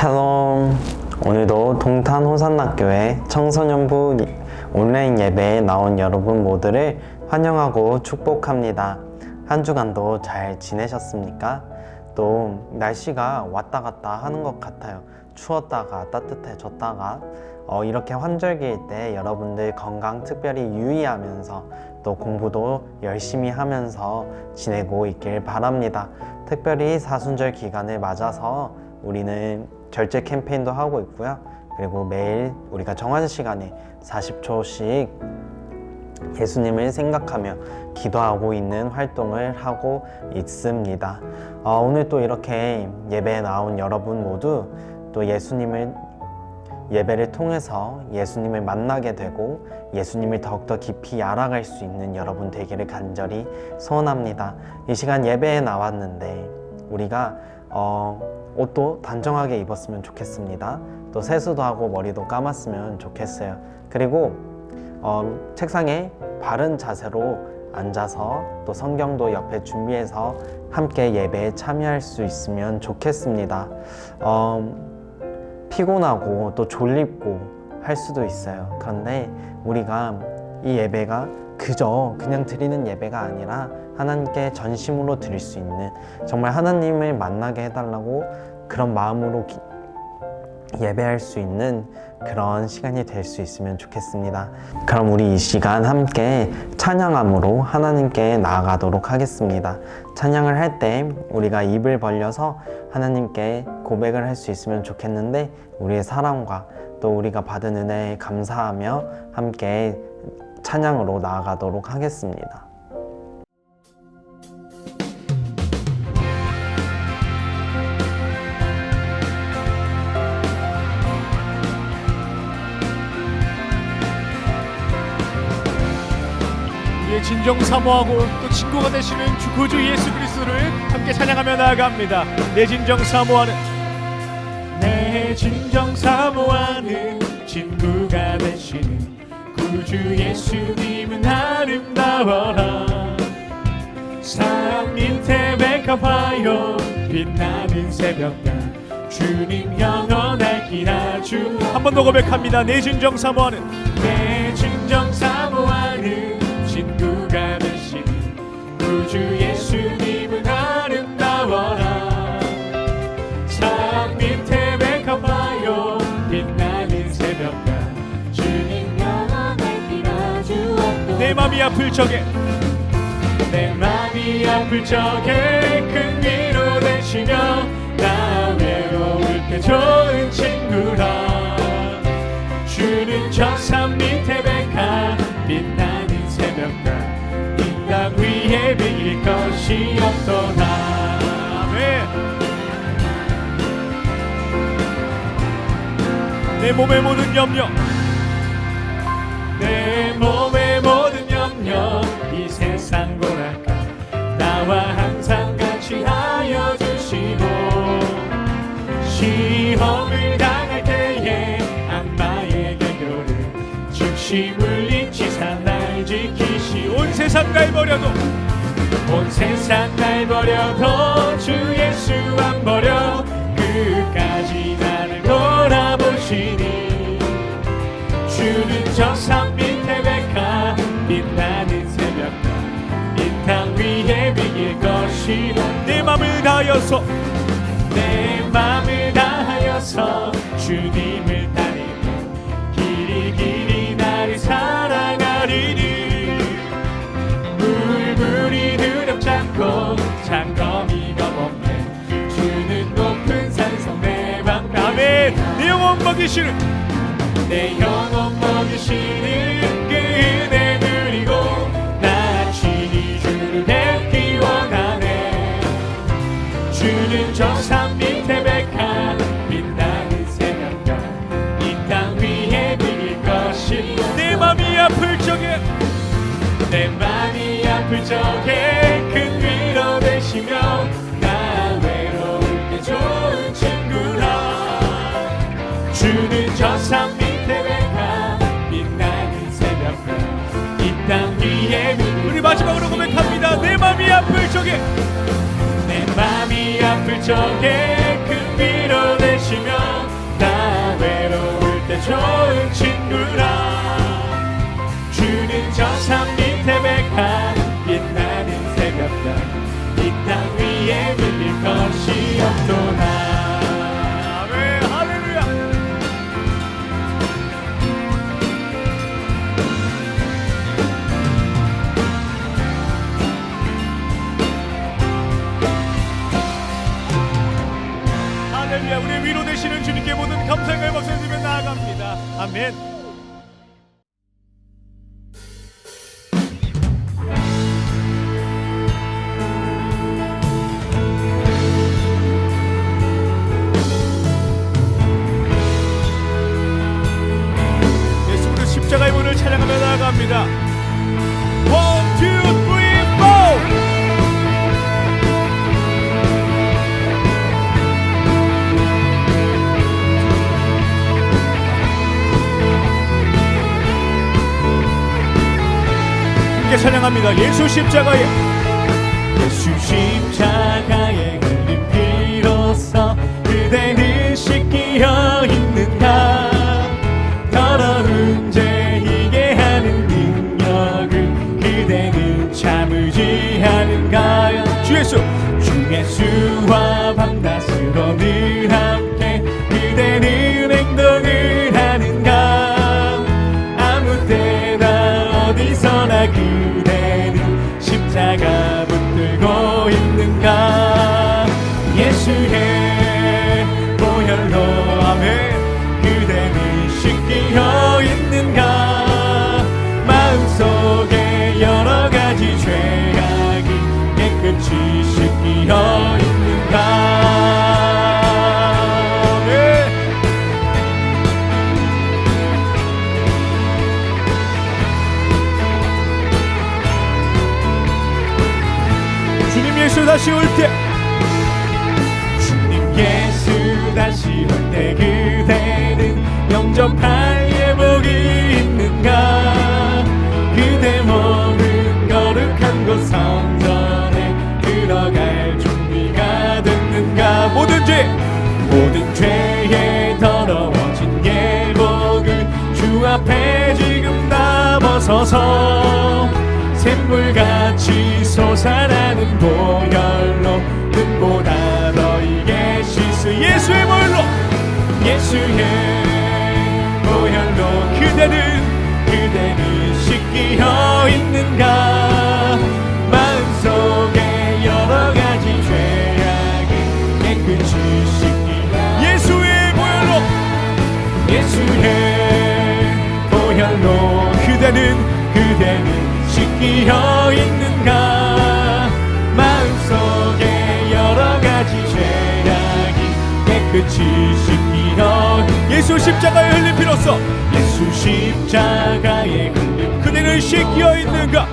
샬롬. 오늘도 동탄 호산나교회 청소년부 온라인 예배에 나온 여러분 모두를 환영하고 축복합니다. 한 주간도 잘 지내셨습니까? 또 날씨가 왔다 갔다 하는 것 같아요. 추웠다가 따뜻해졌다가 이렇게 환절기일 때 여러분들 건강 특별히 유의하면서 또 공부도 열심히 하면서 지내고 있길 바랍니다. 특별히 사순절 기간을 맞아서 우리는 절제 캠페인도 하고 있고요. 그리고 매일 우리가 정한 시간에 40초씩 예수님을 생각하며 기도하고 있는 활동을 하고 있습니다. 오늘 또 이렇게 예배에 나온 여러분 모두 또 예배를 통해서 예수님을 만나게 되고 예수님을 더욱더 깊이 알아갈 수 있는 여러분 되기를 간절히 소원합니다. 이 시간 예배에 나왔는데 우리가 옷도 단정하게 입었으면 좋겠습니다. 또 세수도 하고 머리도 감았으면 좋겠어요. 그리고 책상에 바른 자세로 앉아서 또 성경도 옆에 준비해서 함께 예배에 참여할 수 있으면 좋겠습니다. 피곤하고 또 졸립고 할 수도 있어요. 그런데 우리가 이 예배가 그냥 드리는 예배가 아니라 하나님께 전심으로 드릴 수 있는, 정말 하나님을 만나게 해달라고 그런 마음으로 예배할 수 있는 그런 시간이 될 수 있으면 좋겠습니다. 그럼 우리 이 시간 함께 찬양함으로 하나님께 나아가도록 하겠습니다. 찬양을 할 때 우리가 입을 벌려서 하나님께 고백을 할 수 있으면 좋겠는데, 우리의 사랑과 또 우리가 받은 은혜에 감사하며 함께 찬양으로 나아가도록 하겠습니다. 우리의 진정 사모하고 또 친구가 되시는 주 구주 예수 그리스도를 함께 찬양하며 나아갑니다. 내 진정 사모하는, 내 진정 사모하는 친구가 되시는 구주 예수님은 아름다워라. 산 밑에 백합화요 빛나는 새벽간 주님 영원할기라. 주 한 번 더 고백합니다. 내 진정 사모하는, 내 진정 사모하는 친구가 되시는 구주 예수님은 아름다워라. 산 밑에 백합화요 빛나는 새벽간 주님 영원할기라. 주옵소서. 내 맘이 아플 적에, 내 맘이 아플 적에 큰 위로 되시며 나 외로울 때 좋은 친구라. 주는 저 산 밑에 백합 빛나는 새벽간 이 땅 위에 비길 것이 없도다. 아멘. 내 몸의 모든 염려, 내 몸의 모든 염려 이 세상 고락가 나와 항상 같이 하여 주시고, 시험을 당할 때에 악마의 계교를 즉시 물리치사 날 지키시. 온 세상 날 버려도, 온 세상 날 버려도 주 예수 안 버려 끝까지 나를 돌아보시니. 주는 저 산 밑에 백합 빛나는 새벽간 이 땅 위에 비길 것이라. 내 맘을 다하여서, 내 맘을 다하여서 주님을 따르며 길이 나를 사랑하리니. 물불이 두렵지 않고 장검이 겁없네 주는 높은 산성 내 방. 아멘. 내 영혼 먹이시는, 내 영혼 먹이시는 그 은혜 누리고 나 친히 주를 뵙기 원하네. 주는 저 산 밑에 백합 빛나는 새벽간 이 땅 위에 비길 것이. 내 맘이 아플 적에, 내 맘이 아플 적에 큰 위로 되시며 나 외로울 때 좋은 친구라. 주는 저 산 밑에 백합 빛나는 새벽간 이 땅 위에 비길. 우리 마지막으로 고백합니다. 내 맘이 아플 적에, 내 맘이 아플 적에 큰 위로 되시며 좋은 친구라 주는 저 산 밑에 백한 빛나는 새벽별 이 땅 위에 밀릴 것이 없도다. 아멘. 할렐루야. 할렐루야. 우리 위로 되시는 주님께 모든 감사의 박수 드리며 나아갑니다. 아멘. 예수님의 십자가의 문을 찬양하며 나아갑니다. One, two, three, four. 함께 찬양합니다. 예수 십자가에 예수 십자가에 흘린 피로써 그대는 씻기어 있는가 더러운 죄 희게 하는 능력을 그대는 참으지 않은가 주 예수와 밤낮으로 늘 함께 그대는 행동을 하는가 아무 때나 어디서나 그대는 십자가 붙들고 있는가 예수의 보혈로 아멘 그대는 씻기어 있는가 마음속에 여러가지 죄악이 깨끗이 씻기어 있는가 주님 예수 다시 올 때 주님 예수 다시 올 때 그대는 영접할 예복이 있는가 그대 몸은 거룩한 곳 성전에 들어갈 준비가 됐는가 모든 죄에 더러워진 예복을 주 앞에 지금 다 벗어서 샘물같이 솟아나는 보혈로 눈보다 너희게 씻으 예수의 보혈로 그대는 씻기어 있는가 마음속에 여러가지 죄악이 깨끗이 씻기어 예수의 보혈로 그대는 씻기어 있는가 마음속에 여러가지 죄악이 깨끗이 씻기어 예수 십자가에 흘린 피로써 예수 십자가에 흘린 그대는 씻기어 있는가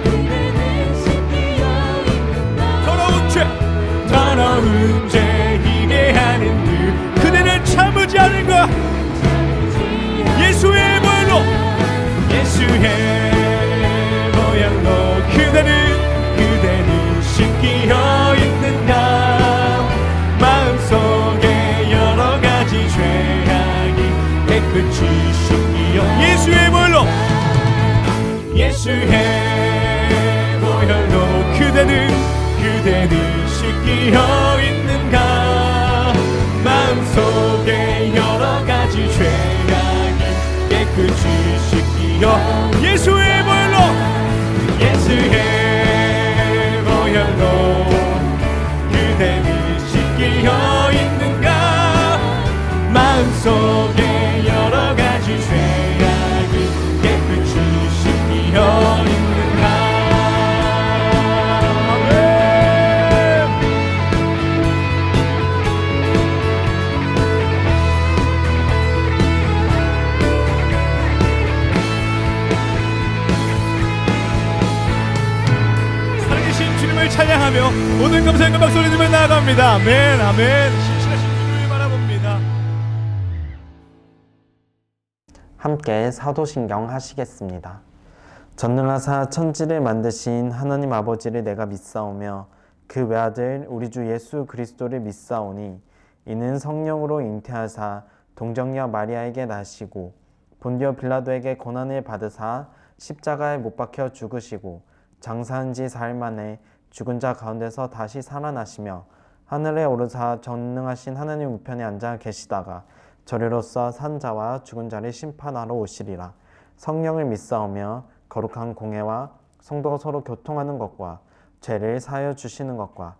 더러운 죄 희게 하는 그 그대는 참으지 않은가 예수의 보혈로 그대는 씻기어 있는가 마음속에 여러가지 죄악이 깨끗이 씻기어 예수의 보혈로 그대는 씻기어 있는가 마음속에 여러가지 죄악이 깨끗이 씻기어 예수의 보혈로 그대는 씻기어 있는가 마음속에 여러가지 죄악이 깨끗이 씻기어 있는가 찬양하며 모든 감사의 음악 소리 들며 나아갑니다. 아멘 아멘. 신실하신 주님을 바라봅니다. 함께 사도신경 하시겠습니다. 전능하사 천지를 만드신 하나님 아버지를 내가 믿사오며 그 외아들 우리 주 예수 그리스도를 믿사오니 이는 성령으로 잉태하사 동정녀 마리아에게 나시고 본디오 빌라도에게 고난을 받으사 십자가에 못 박혀 죽으시고 장사한 지 사흘 만에 죽은 자 가운데서 다시 살아나시며 하늘에 오르사 전능하신 하나님 우편에 앉아 계시다가 저리로서 산 자와 죽은 자를 심판하러 오시리라. 성령을 믿사오며 거룩한 공회와 성도가 서로 교통하는 것과 죄를 사하여 주시는 것과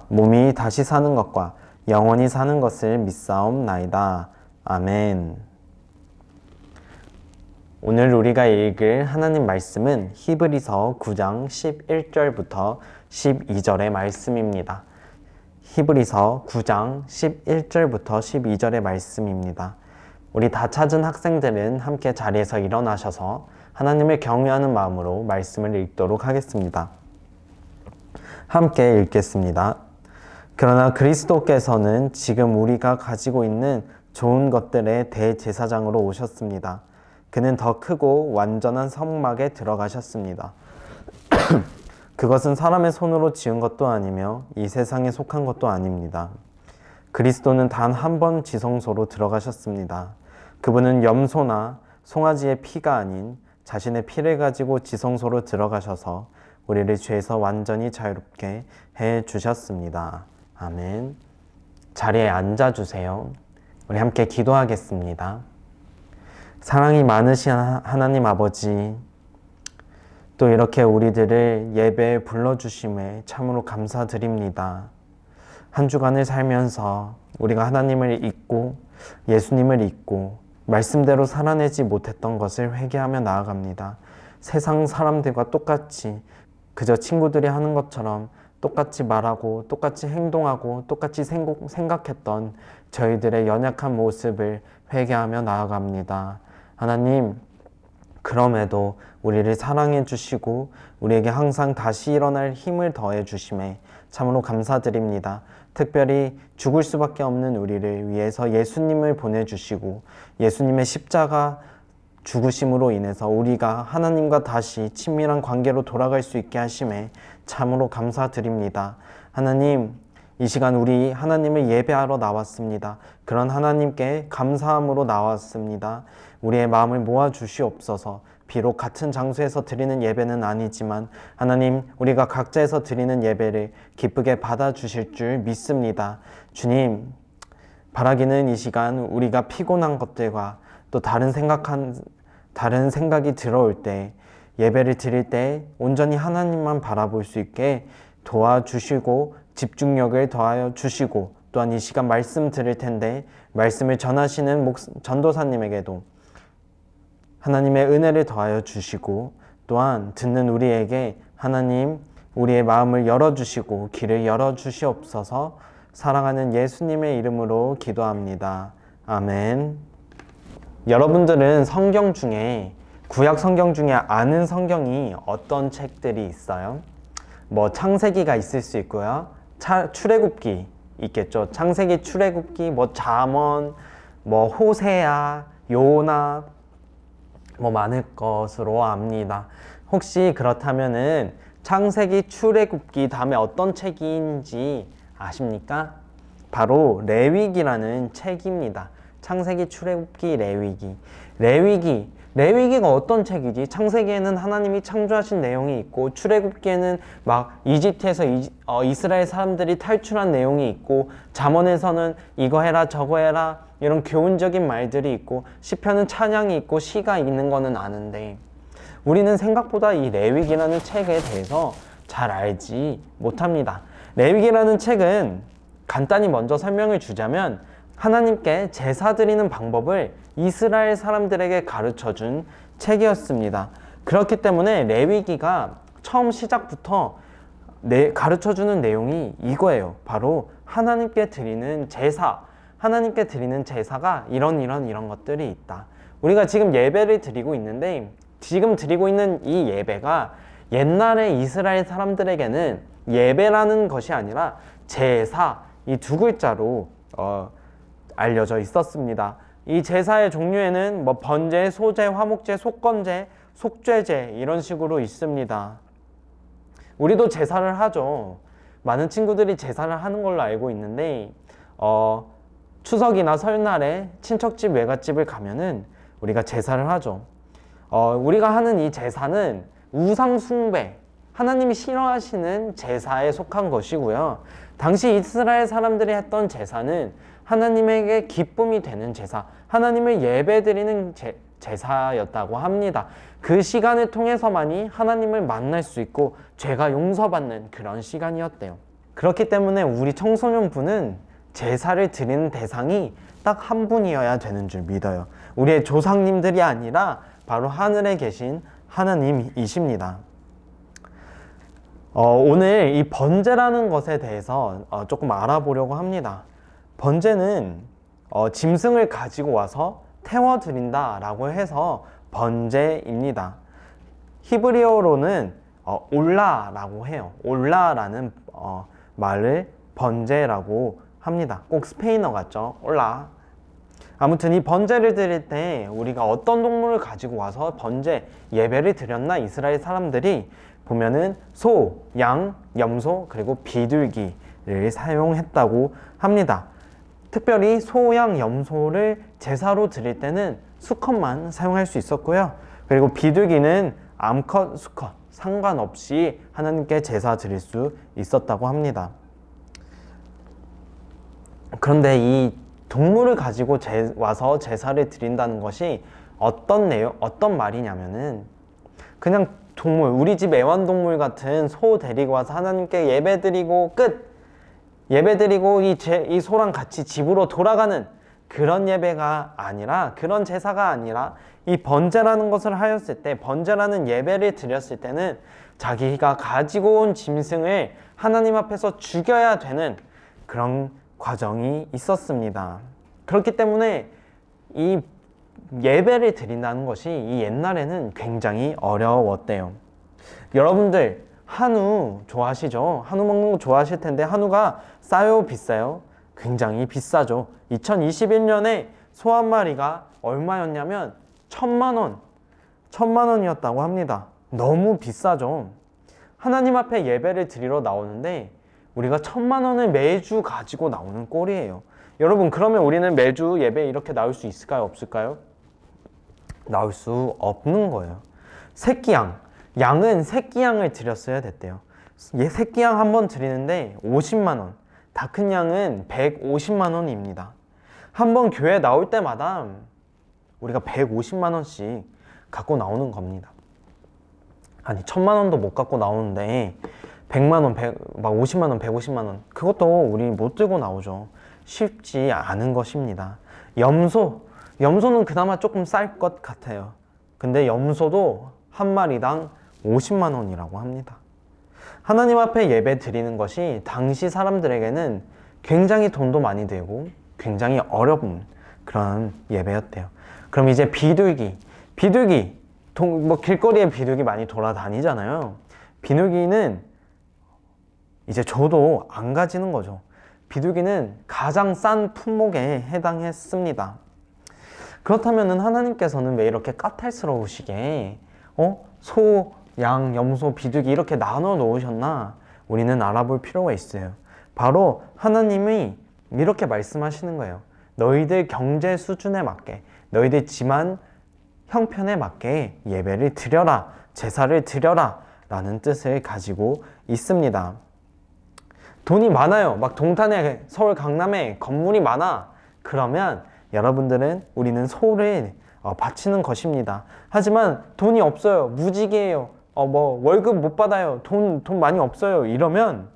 몸이 다시 사는 것과 영원히 사는 것을 믿사옵나이다. 아멘. 오늘 우리가 읽을 하나님 말씀은 히브리서 9장 11절부터 12절의 말씀입니다. 히브리서 9장 11절부터 12절의 말씀입니다. 우리 다 찾은 학생들은 함께 자리에서 일어나셔서 하나님을 경외하는 마음으로 말씀을 읽도록 하겠습니다. 함께 읽겠습니다. 그러나 그리스도께서는 지금 우리가 가지고 있는 좋은 것들의 대제사장으로 오셨습니다. 그는 더 크고 완전한 성막에 들어가셨습니다. 그것은 사람의 손으로 지은 것도 아니며 이 세상에 속한 것도 아닙니다. 그리스도는 단 한 번 지성소로 들어가셨습니다. 그분은 염소나 송아지의 피가 아닌 자신의 피를 가지고 지성소로 들어가셔서 우리를 죄에서 완전히 자유롭게 해주셨습니다. 아멘. 자리에 앉아주세요. 우리 함께 기도하겠습니다. 사랑이 많으신 하나님 아버지, 또 이렇게 우리들을 예배에 불러주심에 참으로 감사드립니다. 한 주간을 살면서 우리가 하나님을 잊고 예수님을 잊고 말씀대로 살아내지 못했던 것을 회개하며 나아갑니다. 세상 사람들과 똑같이 그저 친구들이 하는 것처럼 똑같이 말하고 똑같이 행동하고 똑같이 생각했던 저희들의 연약한 모습을 회개하며 나아갑니다. 하나님, 그럼에도 우리를 사랑해 주시고 우리에게 항상 다시 일어날 힘을 더해 주심에 참으로 감사드립니다. 특별히 죽을 수밖에 없는 우리를 위해서 예수님을 보내주시고 예수님의 십자가 죽으심으로 인해서 우리가 하나님과 다시 친밀한 관계로 돌아갈 수 있게 하심에 참으로 감사드립니다. 하나님, 이 시간 우리 하나님을 예배하러 나왔습니다. 그런 하나님께 감사함으로 나왔습니다. 우리의 마음을 모아 주시옵소서. 비록 같은 장소에서 드리는 예배는 아니지만 하나님, 우리가 각자에서 드리는 예배를 기쁘게 받아주실 줄 믿습니다. 주님, 바라기는 이 시간 우리가 피곤한 것들과 또 다른 생각이 들어올 때 예배를 드릴 때 온전히 하나님만 바라볼 수 있게 도와주시고 집중력을 더하여 주시고, 또한 이 시간 말씀 드릴 텐데 말씀을 전하시는 전도사님에게도 하나님의 은혜를 더하여 주시고, 또한 듣는 우리에게 하나님 우리의 마음을 열어주시고 길을 열어주시옵소서. 사랑하는 예수님의 이름으로 기도합니다. 아멘. 여러분들은 성경 중에, 구약 성경 중에 아는 성경이 어떤 책들이 있어요? 뭐 창세기가 있을 수 있고요. 출애굽기 있겠죠. 창세기, 출애굽기, 뭐 잠언, 뭐 호세아, 요나, 뭐 많을 것으로 압니다. 혹시 그렇다면은 창세기, 출애굽기 다음에 어떤 책인지 아십니까? 바로 레위기라는 책입니다. 창세기, 출애굽기, 레위기가 어떤 책이지? 창세기에는 하나님이 창조하신 내용이 있고, 출애굽기에는 막 이집트에서 이스라엘 사람들이 탈출한 내용이 있고, 잠언에서는 이거 해라 저거 해라 이런 교훈적인 말들이 있고, 시편은 찬양이 있고 시가 있는 거는 아는데 우리는 생각보다 이 레위기라는 책에 대해서 잘 알지 못합니다. 레위기라는 책은 간단히 먼저 설명을 주자면 하나님께 제사 드리는 방법을 이스라엘 사람들에게 가르쳐준 책이었습니다. 그렇기 때문에 레위기가 처음 시작부터 가르쳐주는 내용이 이거예요. 바로 하나님께 드리는 제사, 하나님께 드리는 제사가 이런 것들이 있다. 우리가 지금 예배를 드리고 있는데, 지금 드리고 있는 이 예배가 옛날에 이스라엘 사람들에게는 예배라는 것이 아니라 제사, 이 두 글자로 알려져 있었습니다. 이 제사의 종류에는 뭐 번제, 소제, 화목제, 속건제, 속죄제 이런 식으로 있습니다. 우리도 제사를 하죠. 많은 친구들이 제사를 하는 걸로 알고 있는데 추석이나 설날에 친척집 외갓집을 가면은 우리가 제사를 하죠. 우리가 하는 이 제사는 우상 숭배, 하나님이 싫어하시는 제사에 속한 것이고요. 당시 이스라엘 사람들이 했던 제사는 하나님에게 기쁨이 되는 제사, 하나님을 예배드리는 제사였다고 합니다. 그 시간을 통해서만이 하나님을 만날 수 있고 죄가 용서받는 그런 시간이었대요. 그렇기 때문에 우리 청소년부는 제사를 드리는 대상이 딱 한 분이어야 되는 줄 믿어요. 우리의 조상님들이 아니라 바로 하늘에 계신 하나님이십니다. 오늘 이 번제라는 것에 대해서 조금 알아보려고 합니다. 번제는 짐승을 가지고 와서 태워드린다 라고 해서 번제입니다. 히브리어로는 올라라고 해요. 올라라는 말을 번제라고 합니다. 꼭 스페인어 같죠? 올라. 아무튼 이 번제를 드릴 때 우리가 어떤 동물을 가지고 와서 번제 예배를 드렸나, 이스라엘 사람들이 보면은 소, 양, 염소, 그리고 비둘기를 사용했다고 합니다. 특별히 소, 양, 염소를 제사로 드릴 때는 수컷만 사용할 수 있었고요. 그리고 비둘기는 암컷, 수컷 상관없이 하나님께 제사 드릴 수 있었다고 합니다. 그런데 이 동물을 가지고 와서 제사를 드린다는 것이 어떤 말이냐면은 그냥 동물, 우리 집 애완동물 같은 소 데리고 와서 하나님께 예배드리고 끝! 예배드리고 이 소랑 같이 집으로 돌아가는 그런 예배가 아니라, 그런 제사가 아니라 이 번제라는 것을 하였을 때, 번제라는 예배를 드렸을 때는 자기가 가지고 온 짐승을 하나님 앞에서 죽여야 되는 그런 과정이 있었습니다. 그렇기 때문에 이 예배를 드린다는 것이 이 옛날에는 굉장히 어려웠대요. 여러분들 한우 좋아하시죠? 한우 먹는 거 좋아하실 텐데 한우가 싸요, 비싸요? 굉장히 비싸죠. 2021년에 소 한 마리가 얼마였냐면 1,000만 원이었다고 합니다. 너무 비싸죠. 하나님 앞에 예배를 드리러 나오는데 우리가 1,000만 원을 매주 가지고 나오는 꼴이에요. 여러분, 그러면 우리는 매주 예배에 이렇게 나올 수 있을까요? 없을까요? 나올 수 없는 거예요. 새끼양, 양은 새끼양을 드렸어야 됐대요. 새끼양 한 번 드리는데 50만 원, 다 큰 양은 150만 원입니다. 한 번 교회 나올 때마다 우리가 150만 원씩 갖고 나오는 겁니다. 아니, 1,000만 원도 못 갖고 나오는데 100만 원, 50만 원, 150만 원, 그것도 우리 못 들고 나오죠. 쉽지 않은 것입니다. 염소는 그나마 조금 쌀 것 같아요. 근데 염소도 한 마리당 50만 원이라고 합니다. 하나님 앞에 예배 드리는 것이 당시 사람들에게는 굉장히 돈도 많이 들고 굉장히 어려운 그런 예배였대요. 그럼 이제 비둘기, 길거리에 비둘기 많이 돌아다니잖아요. 비둘기는 이제 줘도 안 가지는 거죠. 비둘기는 가장 싼 품목에 해당했습니다. 그렇다면 하나님께서는 왜 이렇게 까탈스러우시게 소, 양, 염소, 비둘기 이렇게 나눠 놓으셨나? 우리는 알아볼 필요가 있어요. 바로 하나님이 이렇게 말씀하시는 거예요. 너희들 경제 수준에 맞게, 너희들 집안 형편에 맞게 예배를 드려라, 제사를 드려라 라는 뜻을 가지고 있습니다. 돈이 많아요. 막 동탄에, 서울 강남에 건물이 많아. 그러면 여러분들은 우리는 소를 바치는 것입니다. 하지만 돈이 없어요. 무직이에요. 월급 못 받아요. 돈 많이 없어요. 이러면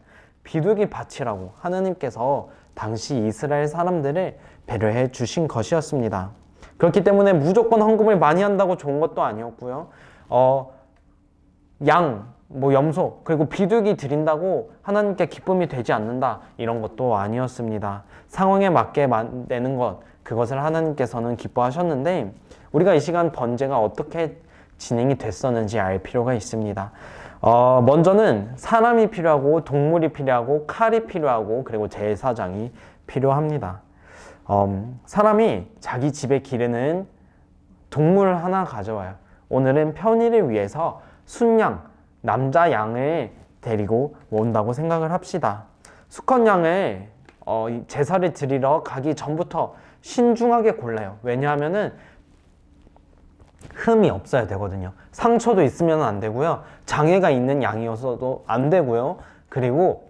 비둘기 바치라고 하나님께서 당시 이스라엘 사람들을 배려해 주신 것이었습니다. 그렇기 때문에 무조건 헌금을 많이 한다고 좋은 것도 아니었고요. 양, 염소, 그리고 비둘기 드린다고 하나님께 기쁨이 되지 않는다, 이런 것도 아니었습니다. 상황에 맞게 내는 것, 그것을 하나님께서는 기뻐하셨는데 우리가 이 시간 번제가 어떻게 진행이 됐었는지 알 필요가 있습니다. 먼저는 사람이 필요하고 동물이 필요하고 칼이 필요하고 그리고 제사장이 필요합니다. 사람이 자기 집에 기르는 동물 하나 가져와요. 오늘은 편의를 위해서 순양, 남자 양을 데리고 온다고 생각을 합시다. 수컷 양을 이 제사를 드리러 가기 전부터 신중하게 골라요. 왜냐하면은 흠이 없어야 되거든요. 상처도 있으면 안 되고요. 장애가 있는 양이어서도 안 되고요. 그리고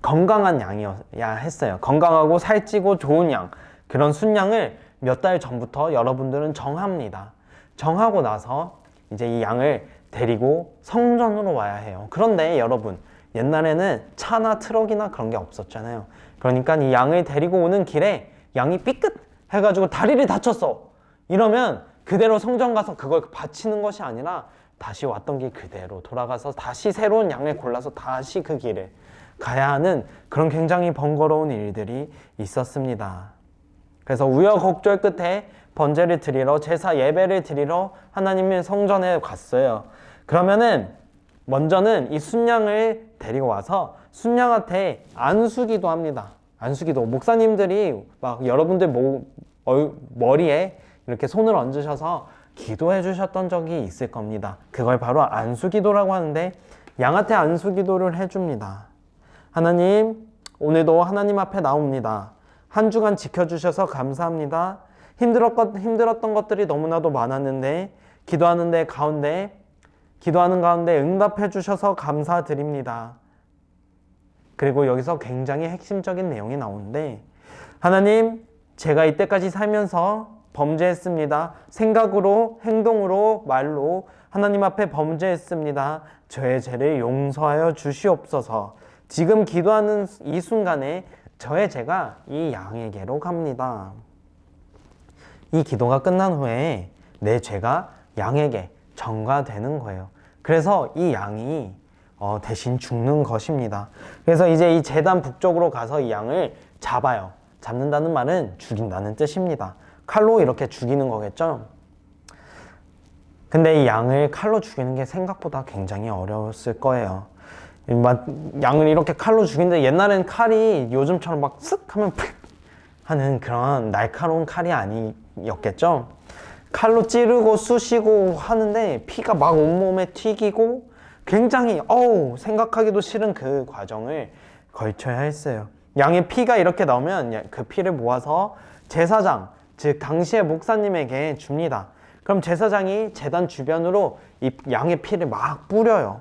건강한 양이어야 했어요. 건강하고 살찌고 좋은 양, 그런 순양을 몇 달 전부터 여러분들은 정합니다. 정하고 나서 이제 이 양을 데리고 성전으로 와야 해요. 그런데 여러분, 옛날에는 차나 트럭이나 그런 게 없었잖아요. 그러니까 이 양을 데리고 오는 길에 양이 삐끗 해가지고 다리를 다쳤어. 이러면 그대로 성전 가서 그걸 바치는 것이 아니라 다시 왔던 길 그대로 돌아가서 다시 새로운 양을 골라서 다시 그 길을 가야 하는 그런 굉장히 번거로운 일들이 있었습니다. 그래서 우여곡절 끝에 번제를 드리러, 제사 예배를 드리러 하나님의 성전에 갔어요. 그러면은 먼저는 이 순양을 데리고 와서 순양한테 안수기도 합니다. 안수기도, 목사님들이 막 여러분들 머리에 이렇게 손을 얹으셔서 기도해 주셨던 적이 있을 겁니다. 그걸 바로 안수기도라고 하는데, 양한테 안수기도를 해줍니다. 하나님, 오늘도 하나님 앞에 나옵니다. 한 주간 지켜주셔서 감사합니다. 힘들었던 것들이 너무나도 많았는데 기도하는 가운데 응답해 주셔서 감사드립니다. 그리고 여기서 굉장히 핵심적인 내용이 나오는데, 하나님, 제가 이때까지 살면서 범죄했습니다. 생각으로, 행동으로, 말로 하나님 앞에 범죄했습니다. 저의 죄를 용서하여 주시옵소서. 지금 기도하는 이 순간에 저의 죄가 이 양에게로 갑니다. 이 기도가 끝난 후에 내 죄가 양에게 전가되는 거예요. 그래서 이 양이 대신 죽는 것입니다. 그래서 이제 이 제단 북쪽으로 가서 이 양을 잡아요. 잡는다는 말은 죽인다는 뜻입니다. 칼로 이렇게 죽이는 거겠죠? 근데 이 양을 칼로 죽이는 게 생각보다 굉장히 어려웠을 거예요. 양을 이렇게 칼로 죽이는데, 옛날엔 칼이 요즘처럼 막 쓱 하면 푹 하는 그런 날카로운 칼이 아니었겠죠? 칼로 찌르고 쑤시고 하는데 피가 막 온몸에 튀기고 굉장히 생각하기도 싫은 그 과정을 거쳐야 했어요. 양의 피가 이렇게 나오면 그 피를 모아서 제사장, 즉 당시의 목사님에게 줍니다. 그럼 제사장이 제단 주변으로 이 양의 피를 막 뿌려요.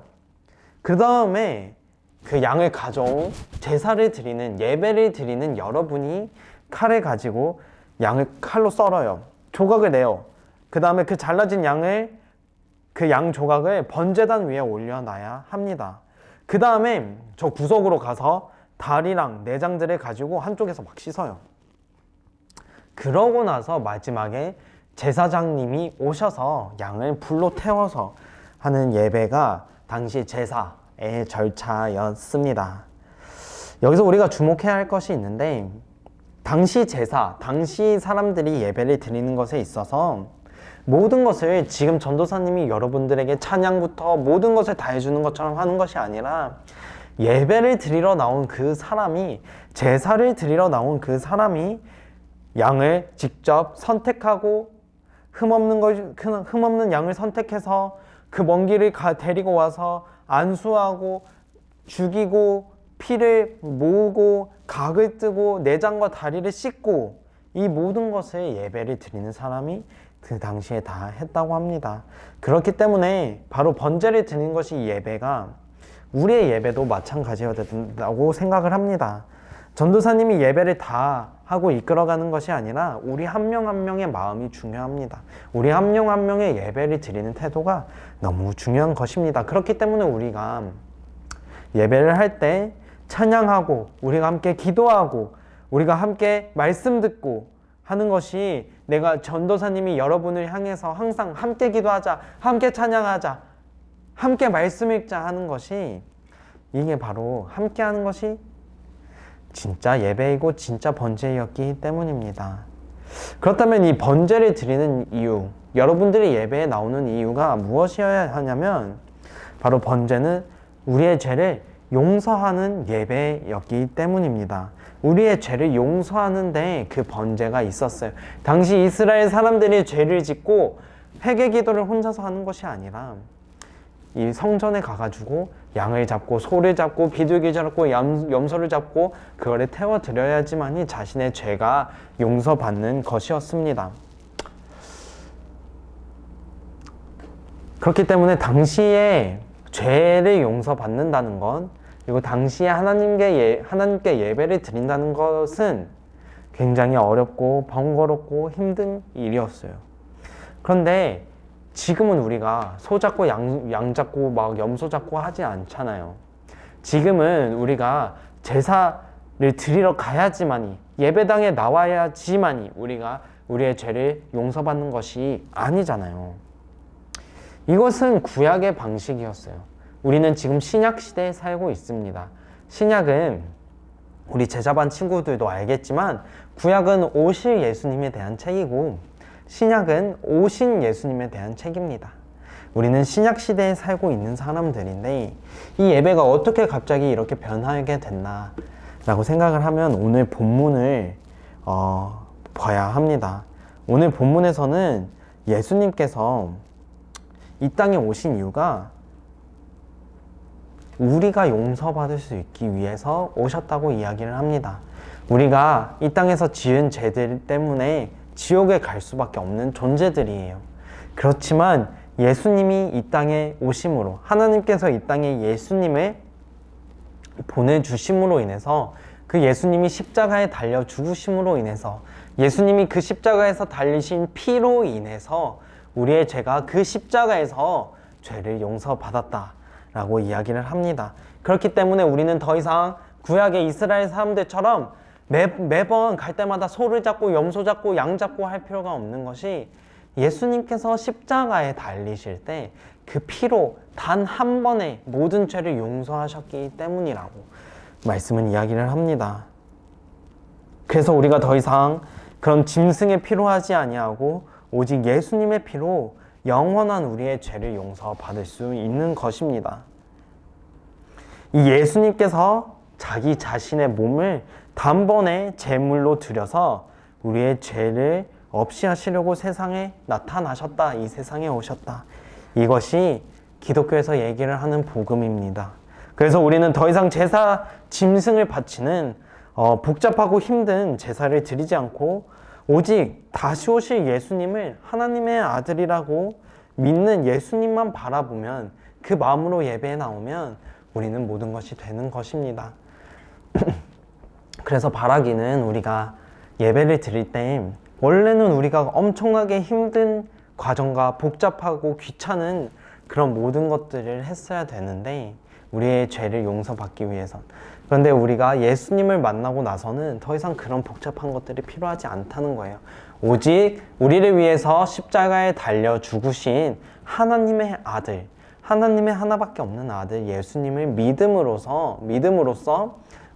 그 다음에 그 양을 가져온 제사를 드리는, 예배를 드리는 여러분이 칼을 가지고 양을 칼로 썰어요. 조각을 내요. 그 다음에 그 잘라진 양을, 그 양 조각을 번제단 위에 올려놔야 합니다. 그 다음에 저 구석으로 가서 다리랑 내장들을 가지고 한쪽에서 막 씻어요. 그러고 나서 마지막에 제사장님이 오셔서 양을 불로 태워서 하는 예배가 당시 제사의 절차였습니다. 여기서 우리가 주목해야 할 것이 있는데, 당시 제사, 당시 사람들이 예배를 드리는 것에 있어서 모든 것을 지금 전도사님이 여러분들에게 찬양부터 모든 것을 다 해주는 것처럼 하는 것이 아니라, 예배를 드리러 나온 그 사람이, 제사를 드리러 나온 그 사람이 양을 직접 선택하고 흠없는 양을 선택해서 그 먼 길을 데리고 와서 안수하고 죽이고 피를 모으고 각을 뜨고 내장과 다리를 씻고, 이 모든 것을 예배를 드리는 사람이 그 당시에 다 했다고 합니다. 그렇기 때문에 바로 번제를 드리는 것이 예배가, 우리의 예배도 마찬가지여야 된다고 생각을 합니다. 전도사님이 예배를 다 하고 이끌어가는 것이 아니라 우리 한 명 한 명의 마음이 중요합니다. 우리 한 명 한 명의 예배를 드리는 태도가 너무 중요한 것입니다. 그렇기 때문에 우리가 예배를 할 때 찬양하고, 우리가 함께 기도하고, 우리가 함께 말씀 듣고 하는 것이, 내가 전도사님이 여러분을 향해서 항상 함께 기도하자, 함께 찬양하자, 함께 말씀 읽자 하는 것이, 이게 바로 함께 하는 것이 진짜 예배이고 진짜 번제였기 때문입니다. 그렇다면 이 번제를 드리는 이유, 여러분들이 예배에 나오는 이유가 무엇이어야 하냐면, 바로 번제는 우리의 죄를 용서하는 예배였기 때문입니다. 우리의 죄를 용서하는데 그 번제가 있었어요. 당시 이스라엘 사람들이 죄를 짓고 회개 기도를 혼자서 하는 것이 아니라 이 성전에 가가지고 양을 잡고 소를 잡고 비둘기 잡고 염소를 잡고 그거를 태워 드려야지만이 자신의 죄가 용서받는 것이었습니다. 그렇기 때문에 당시에 죄를 용서받는다는 것, 그리고 당시에 하나님께 예배를 드린다는 것은 굉장히 어렵고 번거롭고 힘든 일이었어요. 그런데 지금은 우리가 소 잡고 양 잡고 막 염소 잡고 하지 않잖아요. 지금은 우리가 제사를 드리러 가야지만이, 예배당에 나와야지만이 우리가 우리의 죄를 용서받는 것이 아니잖아요. 이것은 구약의 방식이었어요. 우리는 지금 신약 시대에 살고 있습니다. 신약은 우리 제자반 친구들도 알겠지만 구약은 오실 예수님에 대한 책이고 신약은 오신 예수님에 대한 책입니다. 우리는 신약 시대에 살고 있는 사람들인데 이 예배가 어떻게 갑자기 이렇게 변하게 됐나 라고 생각을 하면 오늘 본문을 봐야 합니다. 오늘 본문에서는 예수님께서 이 땅에 오신 이유가 우리가 용서받을 수 있기 위해서 오셨다고 이야기를 합니다. 우리가 이 땅에서 지은 죄들 때문에 지옥에 갈 수밖에 없는 존재들이에요. 그렇지만 예수님이 이 땅에 오심으로, 하나님께서 이 땅에 예수님을 보내주심으로 인해서, 그 예수님이 십자가에 달려 죽으심으로 인해서, 예수님이 그 십자가에서 달리신 피로 인해서 우리의 죄가 그 십자가에서 죄를 용서받았다라고 이야기를 합니다. 그렇기 때문에 우리는 더 이상 구약의 이스라엘 사람들처럼 매번 갈 때마다 소를 잡고 염소 잡고 양 잡고 할 필요가 없는 것이, 예수님께서 십자가에 달리실 때 그 피로 단 한 번에 모든 죄를 용서하셨기 때문이라고 말씀은 이야기를 합니다. 그래서 우리가 더 이상 그런 짐승의 피로 하지 아니하고 오직 예수님의 피로 영원한 우리의 죄를 용서받을 수 있는 것입니다. 이 예수님께서 자기 자신의 몸을 단번에 제물로 드려서 우리의 죄를 없이 하시려고 세상에 나타나셨다. 이 세상에 오셨다. 이것이 기독교에서 얘기를 하는 복음입니다. 그래서 우리는 더 이상 제사 짐승을 바치는 복잡하고 힘든 제사를 드리지 않고 오직 다시 오실 예수님을 하나님의 아들이라고 믿는 예수님만 바라보면, 그 마음으로 예배에 나오면 우리는 모든 것이 되는 것입니다. 그래서 바라기는 우리가 예배를 드릴 때 원래는 우리가 엄청나게 힘든 과정과 복잡하고 귀찮은 그런 모든 것들을 했어야 되는데, 우리의 죄를 용서받기 위해선. 그런데 우리가 예수님을 만나고 나서는 더 이상 그런 복잡한 것들이 필요하지 않다는 거예요. 오직 우리를 위해서 십자가에 달려 죽으신 하나님의 아들, 하나님의 하나밖에 없는 아들 예수님을 믿음으로써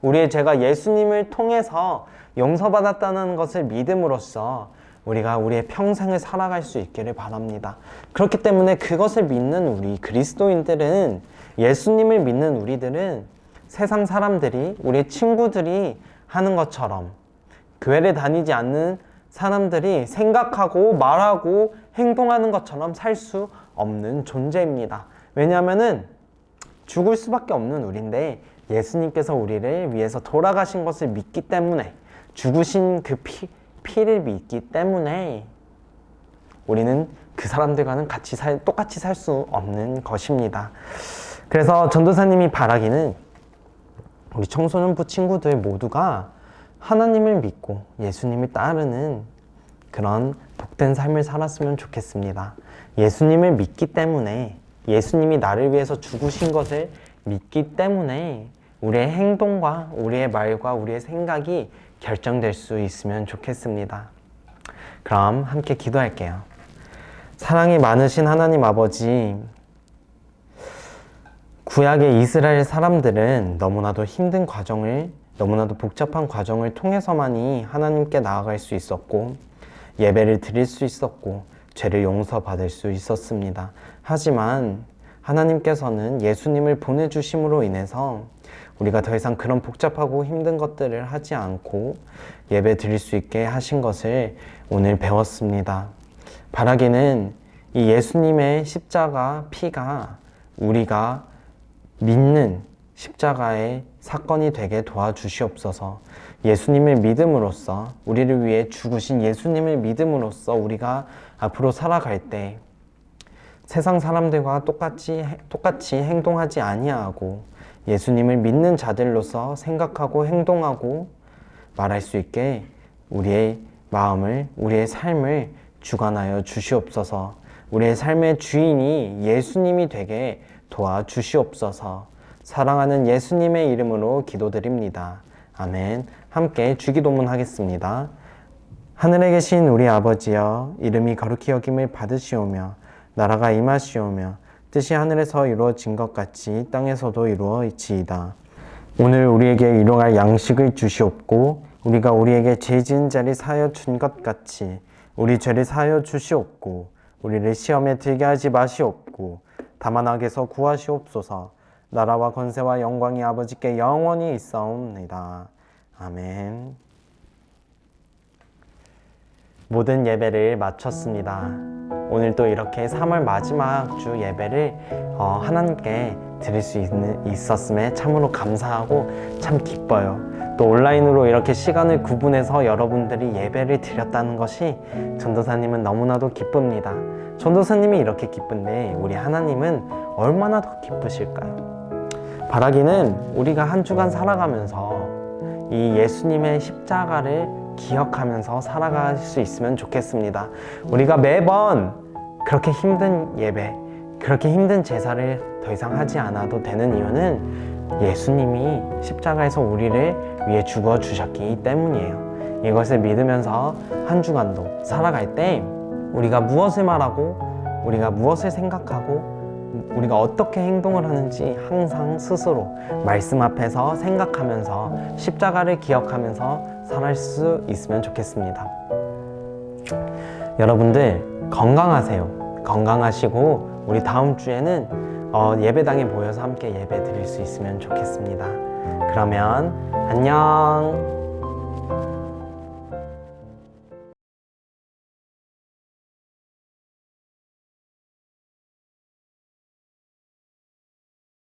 우리의 죄가 예수님을 통해서 용서받았다는 것을 믿음으로써 우리가 우리의 평생을 살아갈 수 있기를 바랍니다. 그렇기 때문에 그것을 믿는 우리 그리스도인들은, 예수님을 믿는 우리들은 세상 사람들이, 우리 친구들이 하는 것처럼, 교회를 다니지 않는 사람들이 생각하고 말하고 행동하는 것처럼 살 수 없는 존재입니다. 왜냐하면은 죽을 수밖에 없는 우리인데, 예수님께서 우리를 위해서 돌아가신 것을 믿기 때문에, 죽으신 그 피를 믿기 때문에 우리는 그 사람들과는 똑같이 살 수 없는 것입니다. 그래서 전도사님이 바라기는 우리 청소년부 친구들 모두가 하나님을 믿고 예수님을 따르는 그런 복된 삶을 살았으면 좋겠습니다. 예수님을 믿기 때문에, 예수님이 나를 위해서 죽으신 것을 믿기 때문에 우리의 행동과 우리의 말과 우리의 생각이 결정될 수 있으면 좋겠습니다. 그럼 함께 기도할게요. 사랑이 많으신 하나님 아버지, 구약의 이스라엘 사람들은 너무나도 힘든 과정을, 너무나도 복잡한 과정을 통해서만이 하나님께 나아갈 수 있었고 예배를 드릴 수 있었고 죄를 용서받을 수 있었습니다. 하지만 하나님께서는 예수님을 보내주심으로 인해서 우리가 더 이상 그런 복잡하고 힘든 것들을 하지 않고 예배 드릴 수 있게 하신 것을 오늘 배웠습니다. 바라기는 이 예수님의 십자가 피가 우리가 믿는 십자가의 사건이 되게 도와주시옵소서. 예수님을 믿음으로써, 우리를 위해 죽으신 예수님을 믿음으로써 우리가 앞으로 살아갈 때 세상 사람들과 똑같이 행동하지 아니하고 예수님을 믿는 자들로서 생각하고 행동하고 말할 수 있게 우리의 마음을, 우리의 삶을 주관하여 주시옵소서. 우리의 삶의 주인이 예수님이 되게 도와주시옵소서. 사랑하는 예수님의 이름으로 기도드립니다. 아멘. 함께 주기도문 하겠습니다. 하늘에 계신 우리 아버지여, 이름이 거룩히 여김을 받으시오며 나라가 임하시오며 뜻이 하늘에서 이루어진 것 같이 땅에서도 이루어지이다. 오늘 우리에게 일용할 양식을 주시옵고 우리가 우리에게 죄 지은 자를 사하여 준 것 같이 우리 죄를 사하여 주시옵고 우리를 시험에 들게 하지 마시옵고 다만 악에서 구하시옵소서. 나라와 권세와 영광이 아버지께 영원히 있사옵나이다. 아멘. 모든 예배를 마쳤습니다. 오늘 또 이렇게 3월 마지막 주 예배를 하나님께 드릴 수 있었음에 참으로 감사하고 참 기뻐요. 또 온라인으로 이렇게 시간을 구분해서 여러분들이 예배를 드렸다는 것이 전도사님은 너무나도 기쁩니다. 전도사님이 이렇게 기쁜데 우리 하나님은 얼마나 더 기쁘실까요? 바라기는 우리가 한 주간 살아가면서 이 예수님의 십자가를 기억하면서 살아갈 수 있으면 좋겠습니다. 우리가 매번 그렇게 힘든 예배, 그렇게 힘든 제사를 더 이상 하지 않아도 되는 이유는 예수님이 십자가에서 우리를 위해 죽어 주셨기 때문이에요. 이것을 믿으면서 한 주간도 살아갈 때 우리가 무엇을 말하고 우리가 무엇을 생각하고 우리가 어떻게 행동을 하는지 항상 스스로 말씀 앞에서 생각하면서 십자가를 기억하면서 살아갈 수 있으면 좋겠습니다. 여러분들 건강하세요. 건강하시고 우리 다음 주에는 예배당에 모여서 함께 예배 드릴 수 있으면 좋겠습니다. 그러면 안녕.